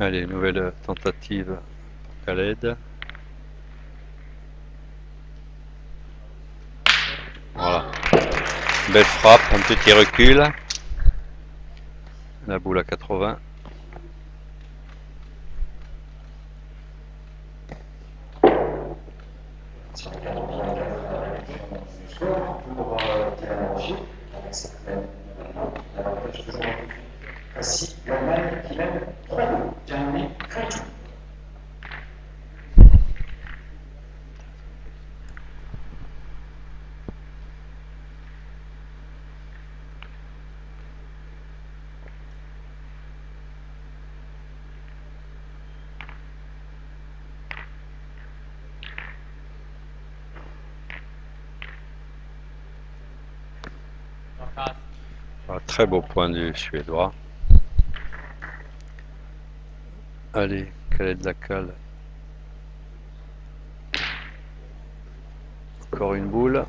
Allez, nouvelle tentative pour Khaled. Voilà. Belle frappe, un petit recul. La boule à 80. Sur le 84, du score pour Dylan Roger, avec cette même l'avantage toujours facile. L'Allemagne qui mène 3-2. Terminé, Crétu. Un très beau point du Suédois. Allez, Khaled Lacal. Encore une boule.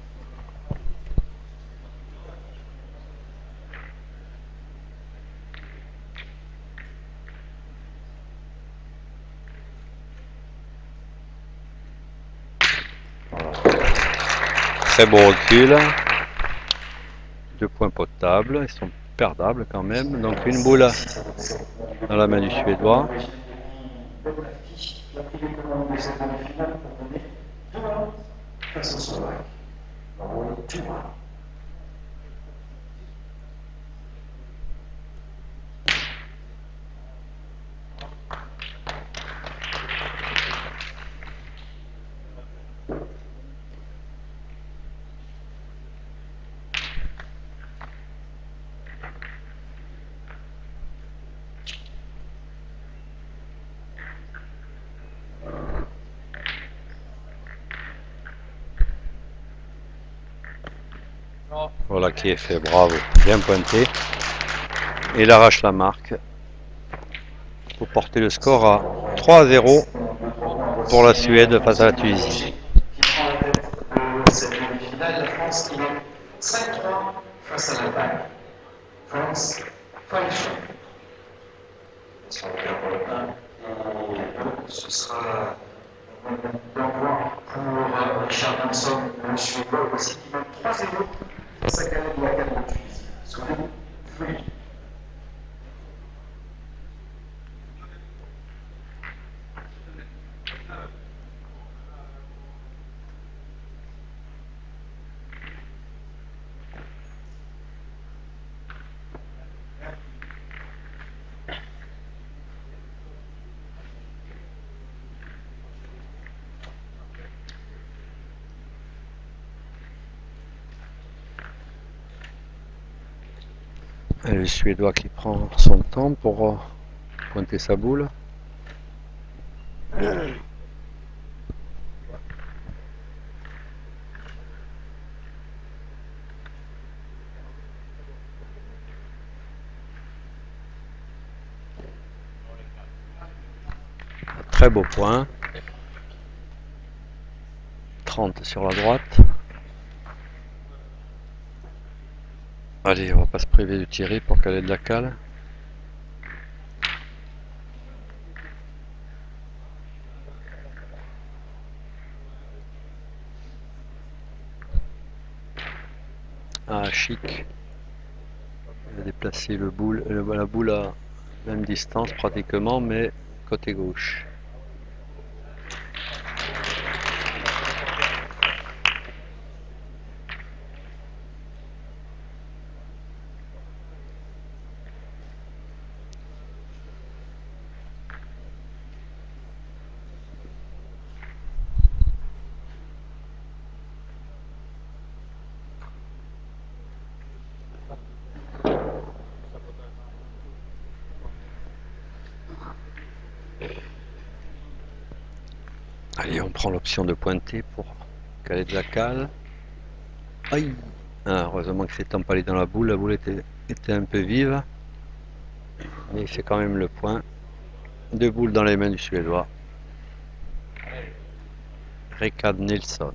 Voilà. Très beau recul. 2 points potables, ils sont perdables quand même. Donc une boule dans la main du Suédois. Face au Slovaque. Voilà qui est fait, bravo, bien pointé. Et il arrache la marque pour porter le score à 3-0 pour la Suède face à la Tunisie. Qui prend la tête de cette demi-finale, la France qui mène 5-3 face à l'Allemagne. France, Fallschirm. Si on regarde pour le 1 et 2, ce sera l'envoi pour Richard Hanson, le Suédois aussi, qui mène 3-0 face à Khaled Lacal de Tunisie. Souvenez-vous, fluide. Et le Suédois qui prend son temps pour pointer sa boule. Très beau point. 30 sur la droite. Allez, on va pas se priver de tirer pour Khaled Lacal. Ah, chic. Il a déplacé la boule à même distance pratiquement, mais côté gauche. Allez, on prend l'option de pointer pour Khaled Lacal. Aïe! Ah, heureusement que c'est empalé dans la boule était un peu vive. Mais il fait quand même le point. 2 boules dans les mains du Suédois. Rickard Nilsson.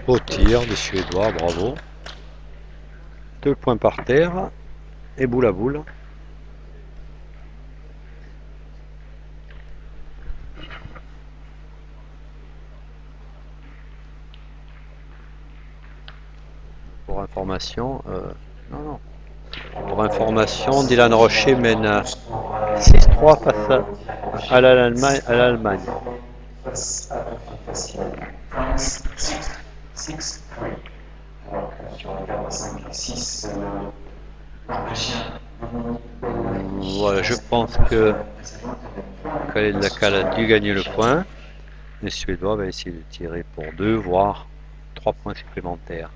Beau tir des Suédois, bravo. 2 points par terre et boule à boule. Pour information, non. Pour information, Dylan Rocher mène 6-3 face à l'Allemagne. Face à France 6-3. Alors que sur la carte 5 et 6, Norvégien. Voilà, je pense que Khaled Lakal a dû gagner le point. Les Suédois vont essayer de tirer pour 2, voire 3 points supplémentaires.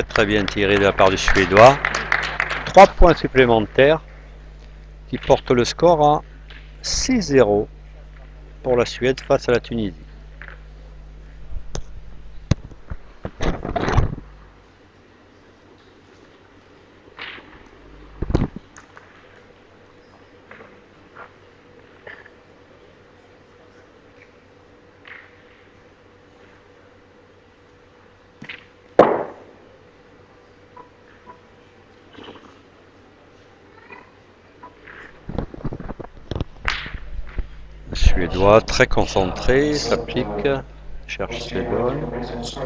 Très bien tiré de la part du Suédois. 3 points supplémentaires qui portent le score à 6-0 pour la Suède face à la Tunisie. Le Suédois très concentré, s'applique, cherche ses bonnes. Sur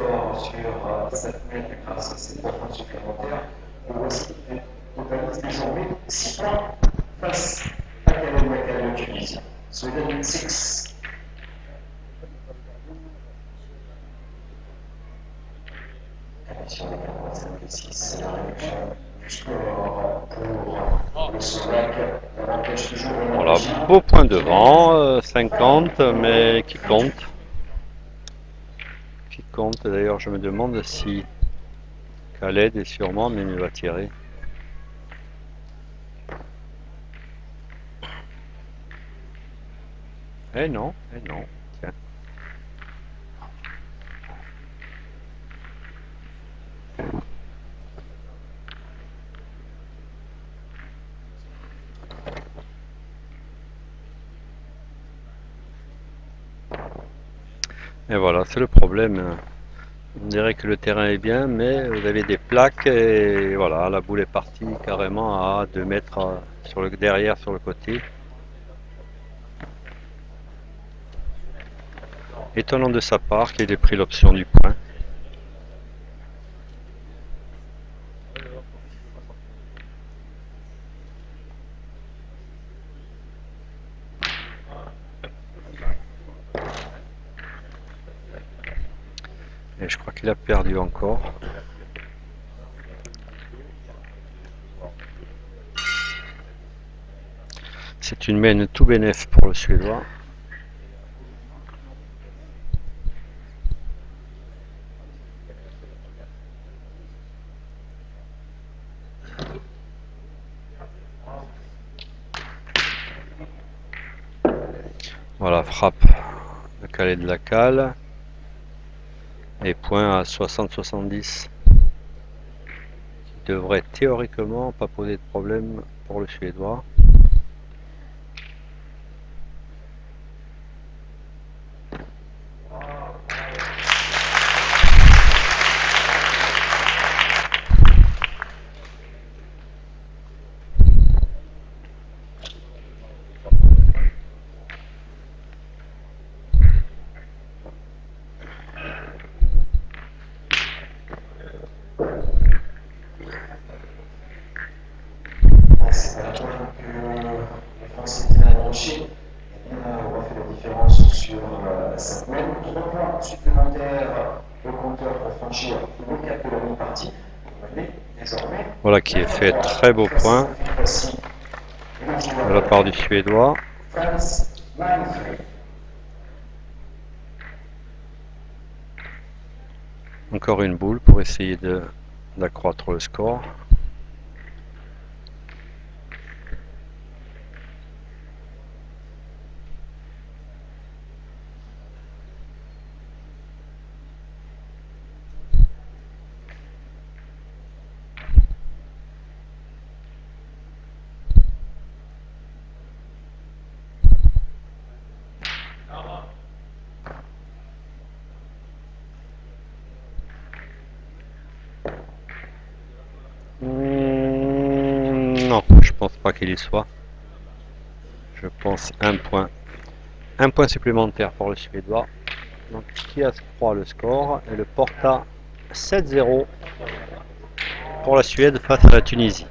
cette mètre grâce à ces 3 points supplémentaires, le voici qui totalise désormais 6 points face à Khaled Lakal, le Tunisien. Sweden 6. Sur les 86, la réduction du score pour le Slovaque. L'avantage toujours de Voilà, beau point devant, 50, mais qui compte. Qui compte, d'ailleurs je me demande si Khaled est sûrement, mais il va tirer. Eh non, tiens. Et voilà, c'est le problème. On dirait que le terrain est bien, mais vous avez des plaques et voilà, la boule est partie carrément à 2 mètres sur le derrière, sur le côté. Étonnant de sa part qu'il ait pris l'option du point. Et je crois qu'il a perdu encore. C'est une mène tout bénef pour le Suédois. Voilà, frappe de Khaled Lakal. Et point à 60-70. Qui devrait théoriquement pas poser de problème pour le Suédois. C'est pas la première fois que les Français Dylan Rocher aura fait la différence sur cette même. 3 points supplémentaires au compteur pour franchir le cap de la mi-partie. Désormais, Voilà qui est fait, très beau point de la part du Suédois. France 9-3. Encore une boule pour essayer d'accroître le score. Non, je pense pas qu'il y soit. Je pense un point. Un point supplémentaire pour le Suédois. Donc qui accroît le score et le porte à 7-0 pour la Suède face à la Tunisie.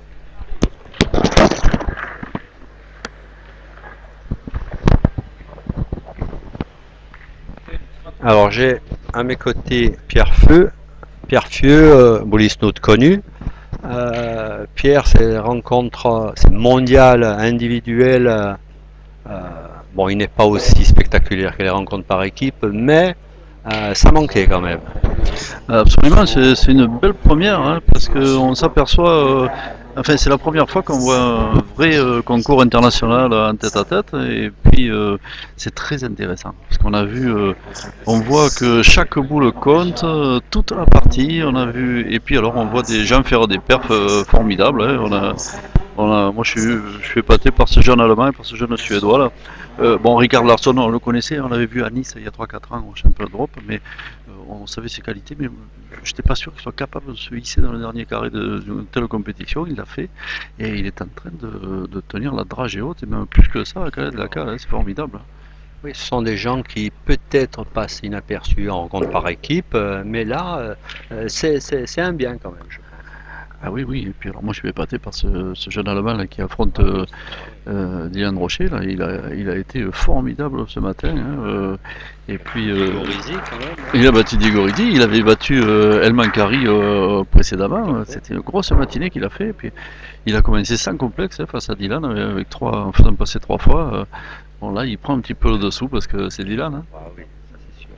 Alors j'ai à mes côtés Pierre Fieux, boulisnaute connu. Pierre, c'est rencontres mondiales, individuelles. Bon, il n'est pas aussi spectaculaire que les rencontres par équipe, mais ça manquait quand même. Absolument, c'est une belle première, hein, parce qu'on s'aperçoit, enfin c'est la première fois qu'on voit un vrai concours international en tête à tête, et puis c'est très intéressant, parce qu'on a vu, on voit que chaque boule compte, toute la partie, on a vu, et puis alors on voit des gens faire des perfs formidables, hein, moi je suis épaté par ce jeune Allemand et par ce jeune Suédois là. Bon, Ricard Larsson, on le connaissait, on l'avait vu à Nice il y a 3-4 ans au championnat d'Europe, mais on savait ses qualités, mais je n'étais pas sûr qu'il soit capable de se hisser dans le dernier carré d'une telle compétition. Il l'a fait et il est en train de tenir la dragée haute, et même plus que ça, la calette de la cale, hein, c'est formidable. Oui, ce sont des gens qui peut-être passent inaperçus en rencontre par équipe, mais là, c'est un bien quand même. Ah oui, oui, et puis alors moi je suis épaté par ce jeune Allemand là, qui affronte Dylan Rocher, là, il a été formidable ce matin, hein, et puis il a battu Diego Ridi, il avait battu Elman Kari précédemment, c'était une grosse matinée qu'il a fait, et puis il a commencé sans complexe, hein, face à Dylan, en faisant passer 3 fois. Bon là il prend un petit peu le dessous parce que c'est Dylan. Hein. Ah oui, ça c'est sûr.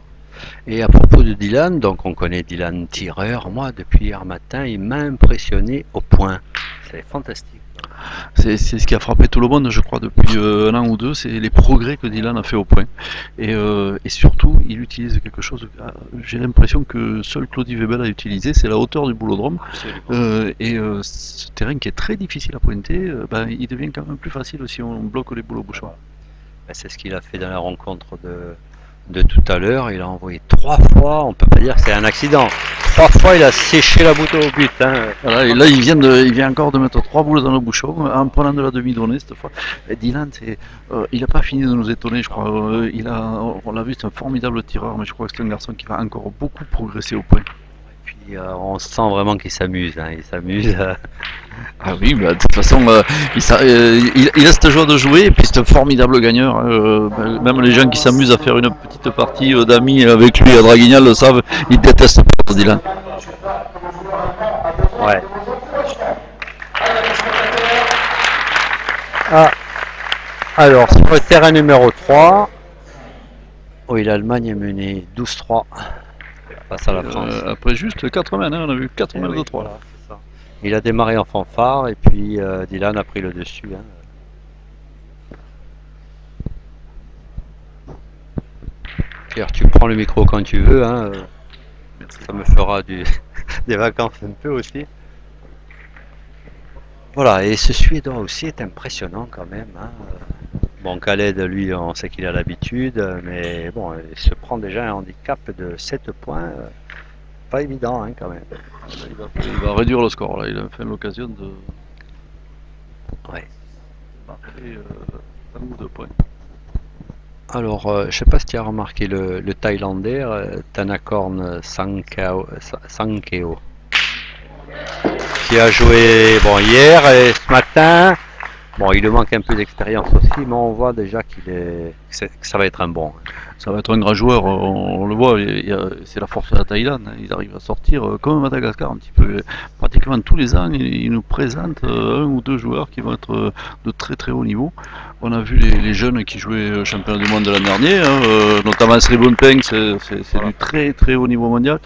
Et à propos de Dylan, donc on connaît Dylan tireur, moi depuis hier matin il m'a impressionné au point, c'est fantastique. C'est ce qui a frappé tout le monde, je crois, depuis un an ou deux, c'est les progrès que Dylan a fait au point. Et surtout, il utilise quelque chose, j'ai l'impression que seul Claudie Weber a utilisé, c'est la hauteur du boulodrome. Ce terrain qui est très difficile à pointer, il devient quand même plus facile si on bloque les boules au bouchon. C'est ce qu'il a fait dans la rencontre de tout à l'heure. Il a envoyé 3 fois, on peut pas dire que c'est un accident. 3 fois il a séché la bouteille au but. Hein. Voilà, et là il vient encore de mettre 3 boules dans le bouchon en prenant de la demi-donnée cette fois. Et Dylan, il n'a pas fini de nous étonner, je crois. On l'a vu, c'est un formidable tireur, mais je crois que c'est un garçon qui va encore beaucoup progresser au point. Et puis on sent vraiment qu'il s'amuse. Hein. Il s'amuse. Ah oui, bah, de toute façon, il a cette joie de jouer, et puis c'est un formidable gagneur. Même les gens qui s'amusent à faire une petite partie d'amis avec lui à Draguignal le savent, ils détestent pas Dylan. Ouais. Ah. Alors, sur le terrain numéro 3, oui, l'Allemagne est menée 12-3 face à la France. Après juste 4 mètres, hein, on a vu 4 mètres de 3 là. Il a démarré en fanfare et puis Dylan a pris le dessus. Hein. Pierre, tu prends le micro quand tu veux. Hein. Ça me fera des vacances un peu aussi. Voilà, et ce Suédois aussi est impressionnant quand même. Hein. Bon, Khaled, lui, on sait qu'il a l'habitude, mais bon, il se prend déjà un handicap de 7 points. Pas évident hein, quand même. Il va réduire le score là, il a fait l'occasion de marquer un ou 2 points. Alors, je sais pas si tu as remarqué le Thaïlandais, Thanakorn Sankeo, qui a joué bon, hier et ce matin. Bon, il lui manque un peu d'expérience aussi, mais on voit déjà que ça va être un bon. Ça va être un grand joueur, on le voit, c'est la force de la Thaïlande, hein. Ils arrivent à sortir comme Madagascar un petit peu. Pratiquement tous les ans, ils nous présentent un ou deux joueurs qui vont être de très très haut niveau. On a vu les jeunes qui jouaient championnat du monde de l'an dernier, hein, notamment Sribompeng, c'est du très très haut niveau mondial.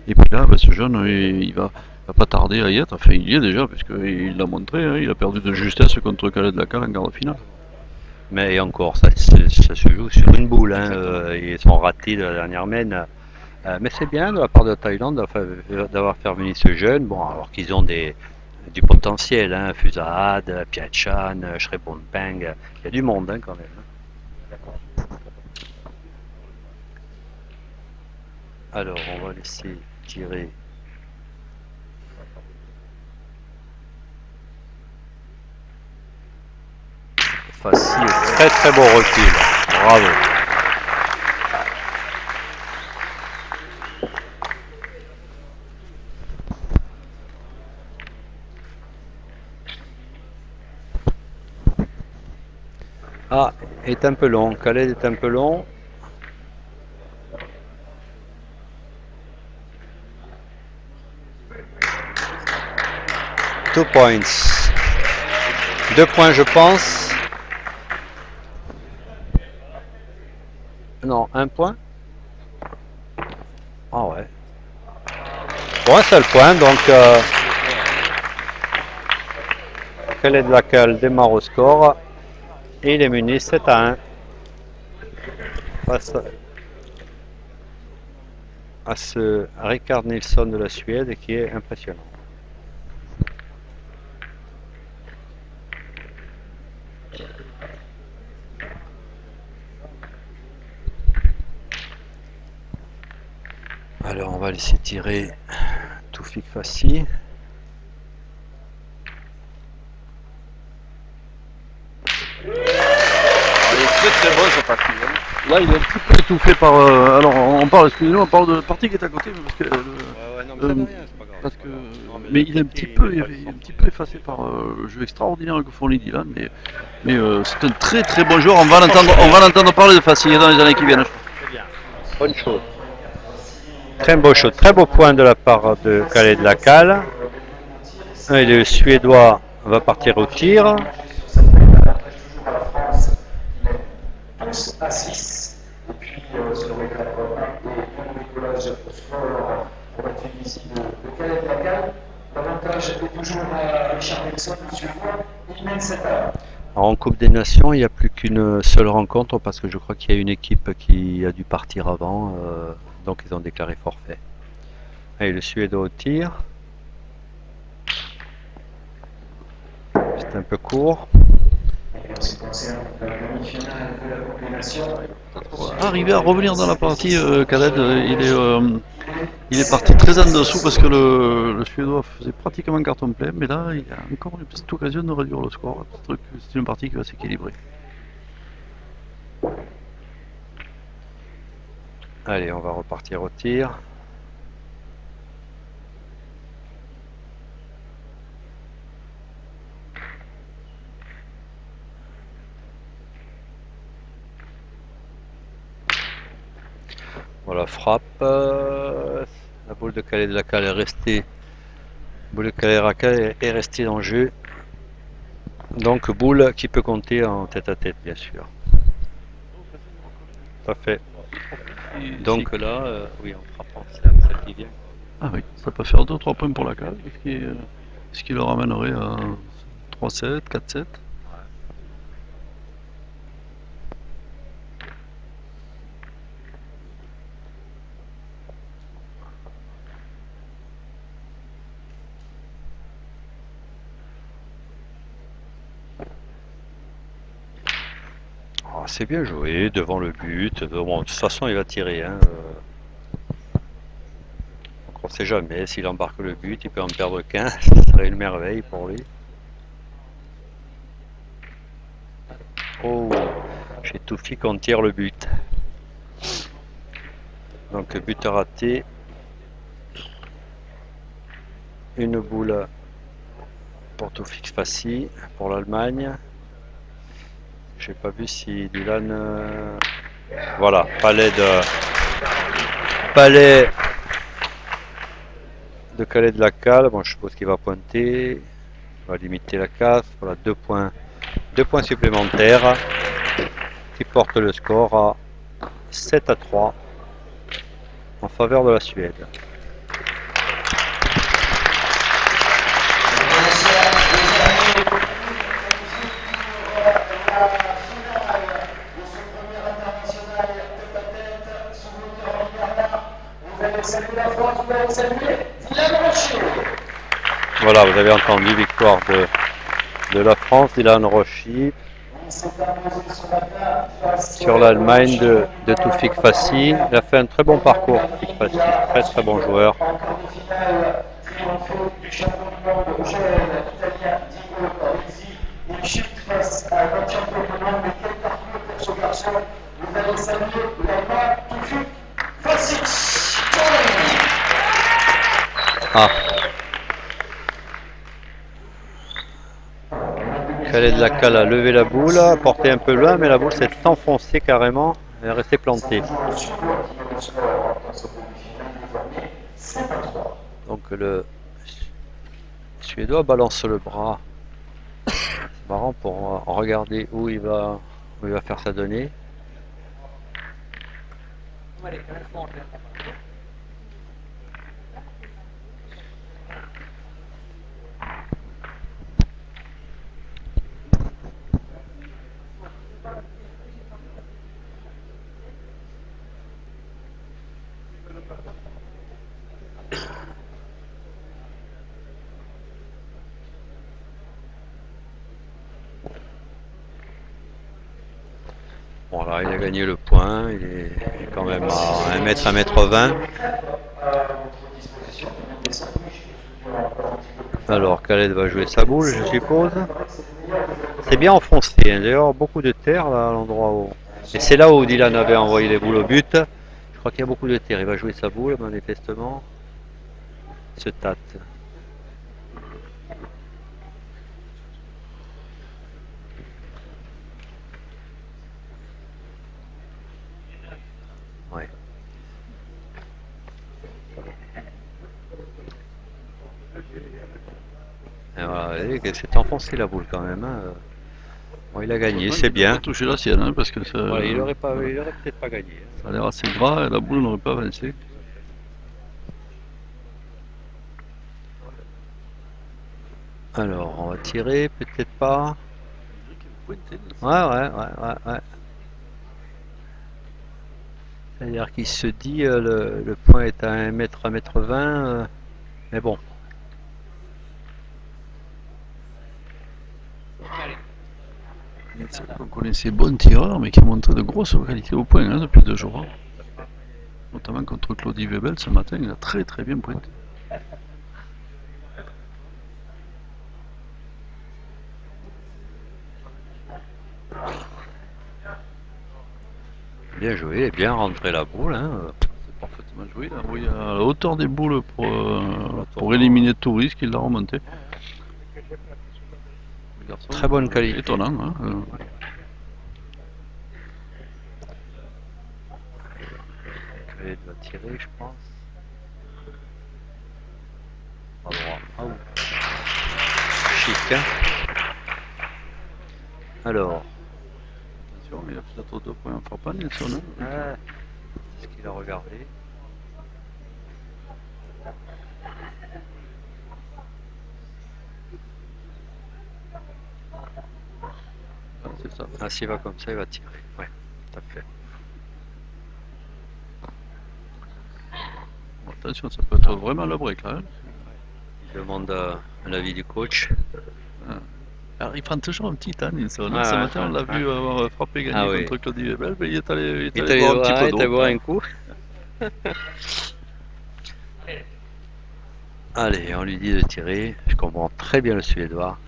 Et puis là, ce jeune, il va pas tarder à y être. Enfin, il y est déjà, puisqu'il l'a montré, hein, il a perdu de justesse contre Khaled Lakar en quart de finale. Mais encore, ça se joue sur une boule, hein. Ils sont ratés de la dernière mène. Mais c'est bien de la part de la Thaïlande d'avoir fait venir ce jeune. Bon, alors qu'ils ont du potentiel, hein. Fusahad, Piachan, Sribompeng. Il y a du monde, hein, quand même. Alors, on va laisser tirer. Facile, très très beau recul. Bravo. Ah, est un peu long. Khaled est un peu long. Two points. 2 points, je pense. Non, 1 point. Ah ouais. Bon, un seul point, donc Khaled Lakal démarre au score et il est mené 7-1 face à ce Rickard Nilsson de la Suède qui est impressionnant. Alors on va laisser tirer Toufik Fassi. Très bon ce parti. Hein. Là, il est un petit peu étouffé par. Alors, excusez-nous, on parle de partie qui est à côté, parce que. Parce que mais il est un petit peu effacé par le jeu extraordinaire que fournit Dylan, mais c'est un très très bon joueur. On va l'entendre parler de Fassi dans les années qui viennent. Bonne chose. Très beau shot, très beau point de la part de Khaled Lakal. Et le Suédois va partir au tir. À 6. Et puis sur le 80 et décollage au score pour la Tunisie de Khaled Lakal. L'avantage est toujours à Richard Nilsson, le Suédois. Il mène 7-1. En Coupe des Nations, il n'y a plus qu'une seule rencontre parce que je crois qu'il y a une équipe qui a dû partir avant, donc ils ont déclaré forfait. Allez, le Suédois au tir. C'est un peu court. En ce qui concerne la demi-finale de la Coupe des Nations, Arrivé à revenir dans la partie, Khaled, il est parti très en dessous parce que le Suédois faisait pratiquement carton plein, mais là il a encore une petite occasion de réduire le score. C'est une partie qui va s'équilibrer. Allez, on va repartir au tir. Voilà, frappe. La boule de Khaled Lakal est restée. La boule de Khaled Lakal est restée dans le jeu. Donc boule qui peut compter en tête à tête, bien sûr. Parfait. Donc là, oui, en frappant celle qui vient. Ah oui, ça peut faire 2-3 points pour la cale, ce qui le ramènerait à 3-7, 4-7. Oh, c'est bien joué, devant le but. Bon, de toute façon, il va tirer. Hein. Donc, on ne sait jamais. S'il embarque le but, il peut en perdre 15. Ce serait une merveille pour lui. Oh, chez Toufik, on tire le but. Donc, but raté. Une boule pour Toufik Fassi, pour l'Allemagne. j'ai pas vu si Dylan... Voilà, palais de Khaled Lacal. Bon, je suppose qu'il va pointer. Il va limiter la casse. Voilà, 2 points supplémentaires qui portent le score à 7-3 en faveur de la Suède. Voilà, vous avez entendu, victoire de la France, Dylan Rochy sur l'Allemagne de Toufik Fassi. Il a fait un très bon parcours, Toufik Fassi, très très bon joueur. Il chute face à un champion du monde, mais quel parcours pour ce garçon. Vous allez saluer l'Allemand Toufik Fassi. Ah. Khaled Lacal a levé la boule, a porté un peu loin, mais la boule s'est enfoncée carrément, elle est restée plantée. Donc le Suédois balance le bras. C'est marrant pour regarder où il va faire sa donnée. Bon là, il a gagné le point, il est quand même à 1 mètre, 1 m 20. Alors Khaled va jouer sa boule, je suppose. C'est bien enfoncé, hein. D'ailleurs beaucoup de terre là à l'endroit où... Et c'est là où Dylan avait envoyé les boules au but. Je crois qu'il y a beaucoup de terre, il va jouer sa boule manifestement. Il se tâte. Ouais. Et voilà, c'est enfoncé la boule quand même. Hein. Bon, il a gagné, c'est bien. Il a touché la sienne, hein, parce que ça, voilà, il aurait peut-être pas gagné. Hein. Ça a l'air assez gras et la boule n'aurait pas avancé. Alors, on va tirer, peut-être pas. Ouais. C'est-à-dire qu'il se dit le point est à 1 mètre, 1 mètre 20, mais bon. On connaît ces bons tireurs, mais qui montrent de grosses qualités au point hein, depuis 2 jours. Hein. Notamment contre Claudie Webel ce matin, il a très très bien pointé. Bien joué, bien rentré la boule. Hein. C'est parfaitement joué. Là, oui, à la hauteur des boules pour éliminer tout risque, il l'a remonté. Garçon, très bonne qualité. Étonnant. Hein, Il doit tirer, je pense. À droit. Ah oui. Chic. Hein. Alors. Attention, il y a peut-être 2 points en frappant, Nilsson. Hein. C'est ce qu'il a regardé. Ah, c'est ça. Ah, s'il va comme ça, il va tirer. Ouais, tout à fait. Bon, attention, ça peut être vraiment le break là. Hein. Il demande l'avis du coach. Alors, il prend toujours un petit temps, Nilsson. Ce matin, on l'a vu avoir frappé gagner contre Claudie Webel, mais il est allé boire un petit peu d'eau. Boire un coup. Allez, on lui dit de tirer. Je comprends très bien le Suédois.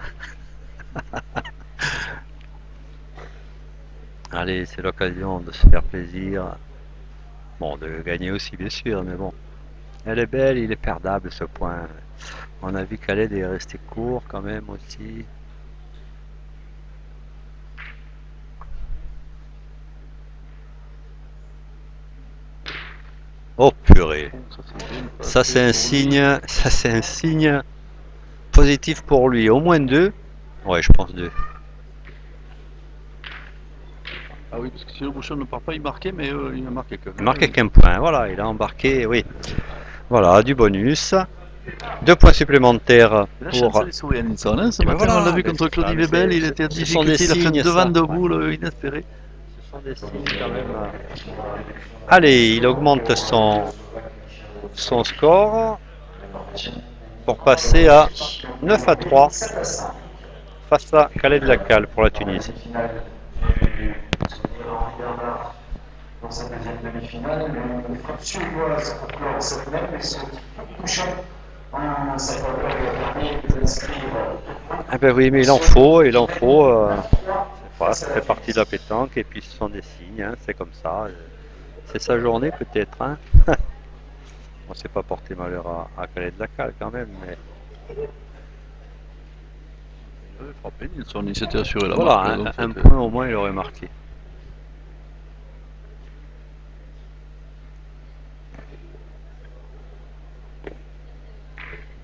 Allez, c'est l'occasion de se faire plaisir. Bon, de gagner aussi, bien sûr, mais bon. Elle est belle, il est perdable ce point. On a vu Khaled est resté court quand même aussi. Oh purée. Ça, c'est bien passé. Ça c'est un signe positif pour lui. Au moins 2. Ouais, je pense 2. Ah oui, parce que si le bouchon ne part pas, il marquait, mais il a marqué quand Il même. marquait qu'un point. Voilà, il a embarqué, oui. Voilà, du bonus. 2 points supplémentaires La chance, pour. elle est sur Yannisson, hein. Ce Et ben matin, on l'a voilà, vu ben contre c'est ça. Claudie Mais Webel, il était en ce sont des difficulté, il a fait signes, devant ça. de Ouais. boule inespéré. Ce sont des signes quand même. Allez, il augmente son score pour passer à 9-3 face à Khaled Lacal pour la Tunisie. Dans sa deuxième demi-finale, une frappe suédoise pour clore cette même, mais son touchant en sa faveur lui a permis d'inscrire. Ah ben oui, mais il en faut, il en faut. Voilà, ça fait partie de la pétanque et puis ce sont des signes, hein, c'est comme ça. C'est sa journée peut-être. Hein. On ne s'est pas porté malheur à Khaled Lacal quand même, mais Il avait frappé, Nilsson, il s'était assuré la marque. voilà, Donc un c'était- point au moins il aurait marqué.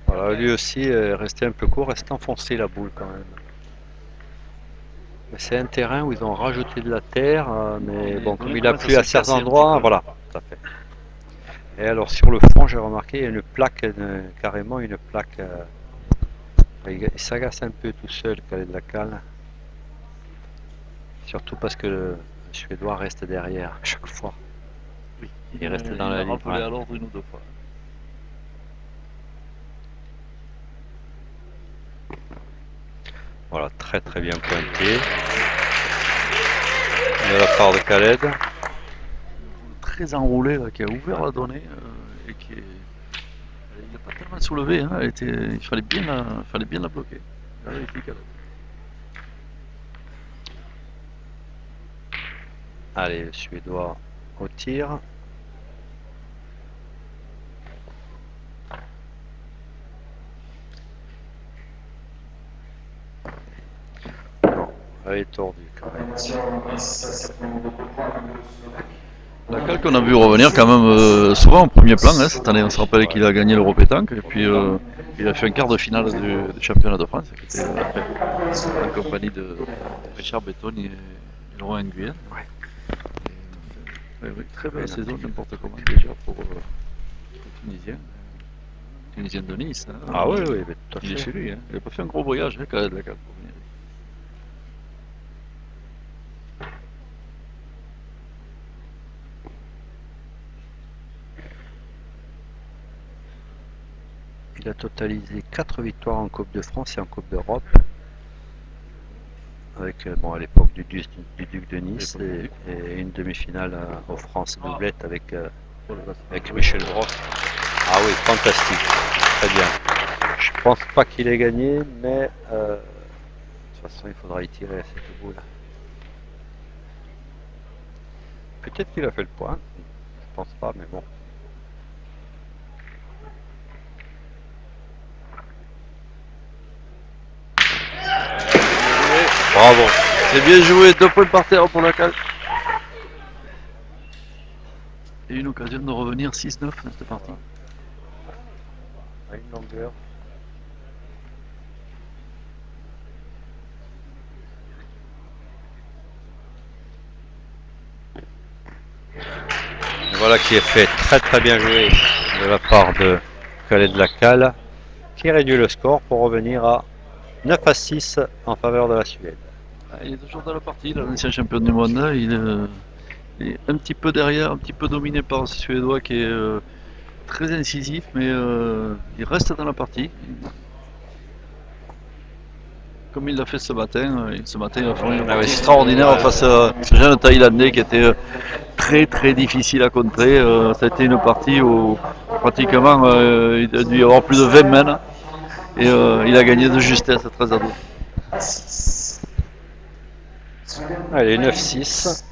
Voilà, lui aussi est resté un peu court, reste enfoncé la boule quand même. Mais c'est un terrain où ils ont rajouté de la terre, mais Et bon, donc, comme il il a commence à plu à se certains casser un petit endroits, peu. voilà, tout à fait. Et alors sur le fond, j'ai remarqué, il y a une plaque, carrément une plaque. Il s'agace un peu tout seul, Khaled Lacal. Surtout parce que le Suédois reste derrière à chaque fois. Oui, Il reste dans il la l'a ligne. rappelé Ouais. à l'ordre une ou deux fois. Voilà, très très bien pointé de la part de Khaled. Une boule très enroulée là, qui a ouvert la donnée et qui est. Il n'a pas tellement soulevé, hein, il fallait bien la bloquer. Il a réussi quand même. Allez, le Suédois au tir. Non, elle est tordue quand même. La Cal qu'on a vu revenir quand même souvent au premier plan hein, cette année. On se rappelle qu'il a gagné l'Euro Pétanque et puis il a fait un quart de finale du championnat de France qui était en compagnie de Richard Bettoni et Laurent Nguyen. Ouais. Oui, oui, très belle Oui, saison, non. n'importe comment déjà pour les Tunisiens. Tunisien de Nice, hein, Ah oui, oui, mais tout à il est fait. chez lui. Hein. Il n'a pas fait un gros voyage hein, quand même, la Cal pour venir. Il a totalisé 4 victoires en Coupe de France et en Coupe d'Europe. Avec bon, à l'époque du Duc de Nice et une demi-finale aux France doublette avec Michel Brock. Ah oui, fantastique, très bien. Je pense pas qu'il ait gagné, mais de toute façon il faudra y tirer à cette boule. Peut-être qu'il a fait le point, je pense pas, mais bon. Bravo. C'est bien joué, 2 points par terre pour la Cal. Et une occasion de revenir 6-9 dans cette partie. À une longueur. Et voilà qui est fait, très très bien joué de la part de Khaled Lacal, qui réduit le score pour revenir à 9-6 en faveur de la Suède. Ah, il est toujours dans la partie, l'ancien champion du monde. Il est un petit peu derrière, un petit peu dominé par ce Suédois qui est très incisif, mais il reste dans la partie. Comme il l'a fait ce matin, ce matin il a fait une Ah partie oui. extraordinaire face à ce jeune Thaïlandais qui était très très difficile à contrer. Ça a été une partie où pratiquement il a dû y avoir plus de 20 mènes et il a gagné de justesse 13-12. Allez, 9-6.